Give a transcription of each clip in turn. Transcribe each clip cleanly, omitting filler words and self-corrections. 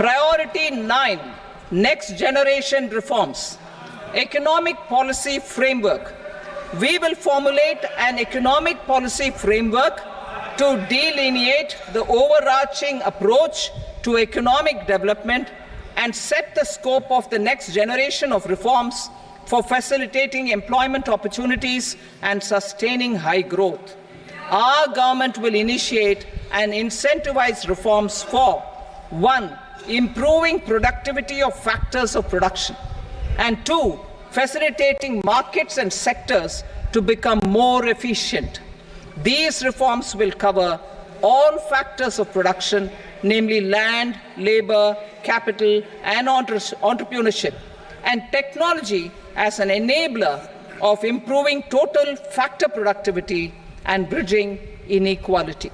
Priority 9, next generation reforms. Economic policy framework. We will formulate an economic policy framework to delineate the overarching approach to economic development and set the scope of the next generation of reforms for facilitating employment opportunities and sustaining high growth. Our government will initiate and incentivize reforms for 1. Improving productivity of factors of production, and 2. Facilitating markets and sectors to become more efficient. These reforms will cover all factors of production, namely land, labor, capital, and entrepreneurship, and technology as an enabler of improving total factor productivity and bridging inequality.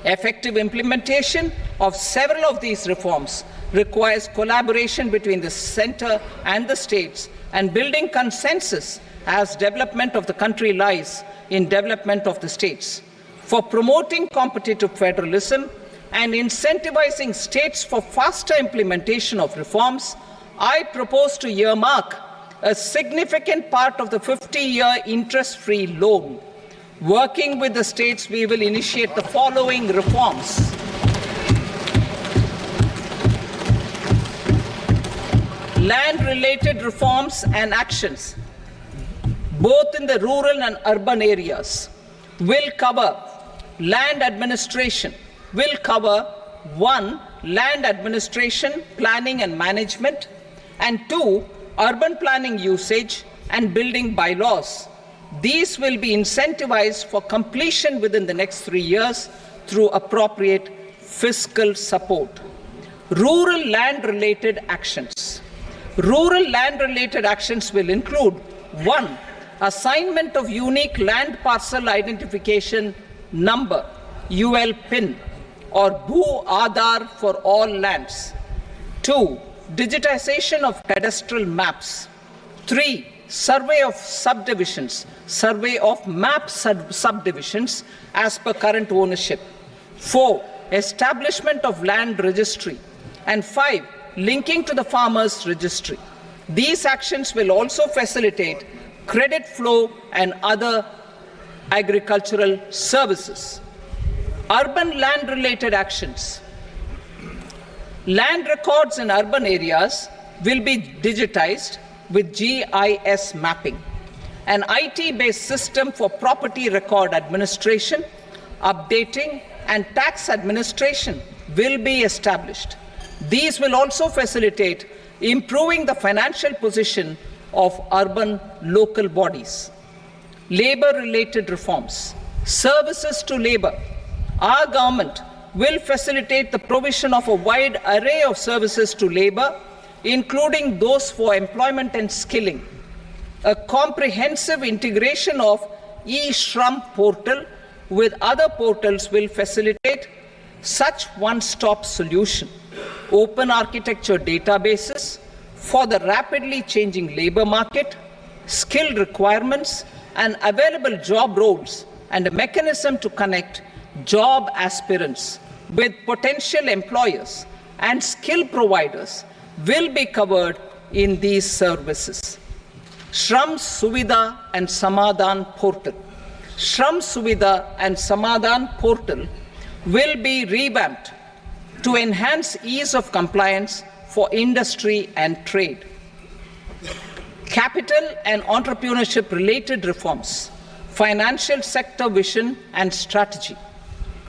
Effective implementation of several of these reforms requires collaboration between the center and the states, and building consensus as development of the country lies in development of the states. For promoting competitive federalism and incentivizing states for faster implementation of reforms, I propose to earmark a significant part of the 50-year interest-free loan. Working with the states, we will initiate the following reforms. Land-related reforms and actions, both in the rural and urban areas, will cover land administration, will cover 1. Land administration, planning and management, and 2. Urban planning usage and building bylaws. These will be incentivized for completion within the next 3 years through appropriate fiscal support. Rural land-related actions. Rural land-related actions will include 1. Assignment of unique land parcel identification number, UL PIN, or Bhu Aadhaar for all lands. 2. Digitization of cadastral maps. 3. Survey of subdivisions, survey of map subdivisions as per current ownership. 4. Establishment of land registry. And 5. Linking to the farmers registry. These actions will also facilitate credit flow and other agricultural services. Urban land related actions. Land records in urban areas will be digitized with GIS mapping. An IT-based system for property record administration, updating, and tax administration will be established. These will also facilitate improving the financial position of urban local bodies. Labor-related reforms. Services to labor. Our government will facilitate the provision of a wide array of services to labor, including those for employment and skilling. A comprehensive integration of e-Shram portal with other portals will facilitate such one-stop solution. Open architecture databases for the rapidly changing labor market, skill requirements, and available job roles, and a mechanism to connect job aspirants with potential employers and skill providers will be covered in these services. Shram Suvidha and Samadhan portal. Shram Suvidha and Samadhan portal will be revamped to enhance ease of compliance for industry and trade. Capital and entrepreneurship related reforms. Financial sector vision and strategy.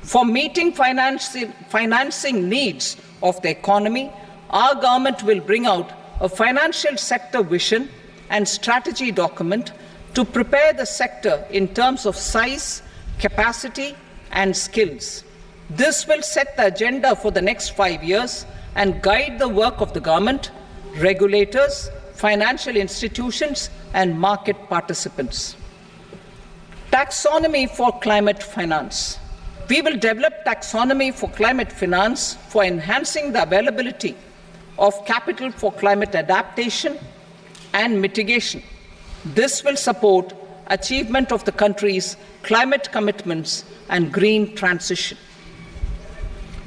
For meeting financing needs of the economy, our government will bring out a financial sector vision and strategy document to prepare the sector in terms of size, capacity, and skills. This will set the agenda for the next 5 years and guide the work of the government, regulators, financial institutions, and market participants. Taxonomy for climate finance. We will develop taxonomy for climate finance for enhancing the availability of capital for climate adaptation and mitigation. This will support achievement of the country's climate commitments and green transition.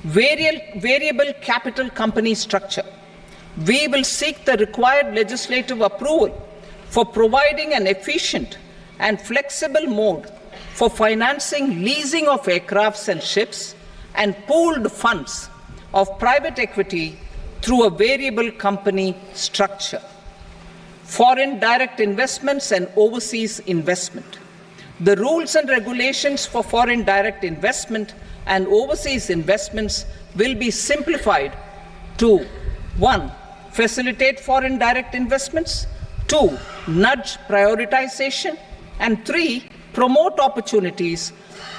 Variable capital company structure. We will seek the required legislative approval for providing an efficient and flexible mode for financing leasing of aircrafts and ships and pooled funds of private equity through a variable company structure. Foreign direct investments and overseas investment. The rules and regulations for foreign direct investment and overseas investments will be simplified to 1. Facilitate foreign direct investments, 2. Nudge prioritization, and 3. Promote opportunities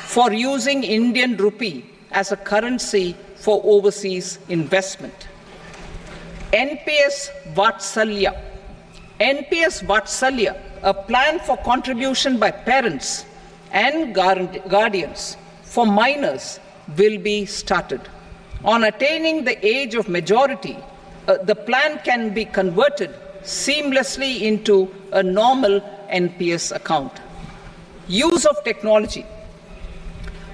for using Indian rupee as a currency for overseas investment. NPS Vatsalya. NPS Vatsalya, a plan for contribution by parents and guardians for minors, will be started. On attaining the age of majority, the plan can be converted seamlessly into a normal NPS account. Use of technology.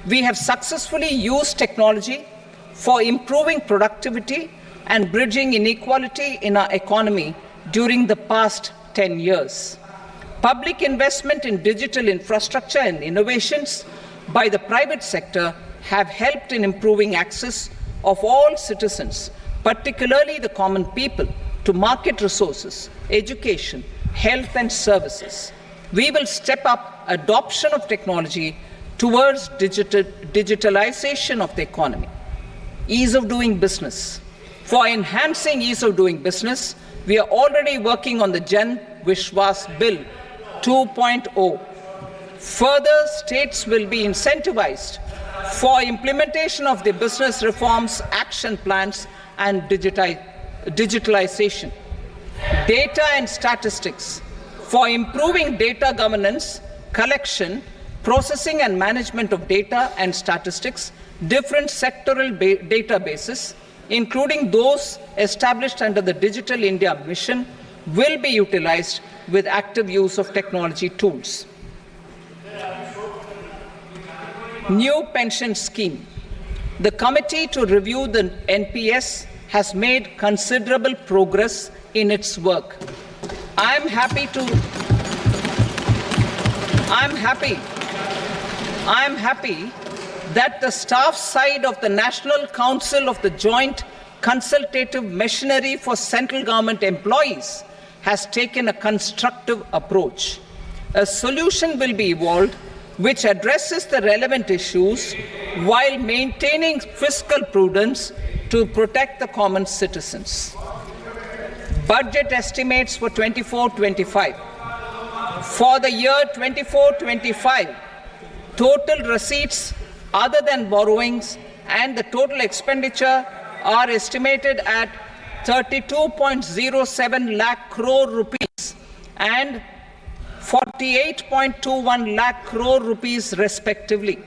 We have successfully used technology for improving productivity and bridging inequality in our economy during the past 10 years. Public investment in digital infrastructure and innovations by the private sector have helped in improving access of all citizens, particularly the common people, to market resources, education, health and services. We will step up adoption of technology towards digitalization of the economy. Ease of doing business. For enhancing ease of doing business, we are already working on the Jan Vishwas Bill 2.0. Further, states will be incentivized for implementation of the business reforms, action plans, and digitalization. Data and statistics. For improving data governance, collection, processing and management of data and statistics, different sectoral databases, including those established under the Digital India Mission, will be utilized with active use of technology tools. New pension scheme. The committee to review the NPS has made considerable progress in its work. I'm happy that the staff side of the National Council of the Joint Consultative Machinery for Central Government Employees has taken a constructive approach. A solution will be evolved which addresses the relevant issues while maintaining fiscal prudence to protect the common citizens. Budget estimates for 24-25. For the year 24-25, total receipts other than borrowings and the total expenditure are estimated at 32.07 lakh crore rupees and 48.21 lakh crore rupees respectively.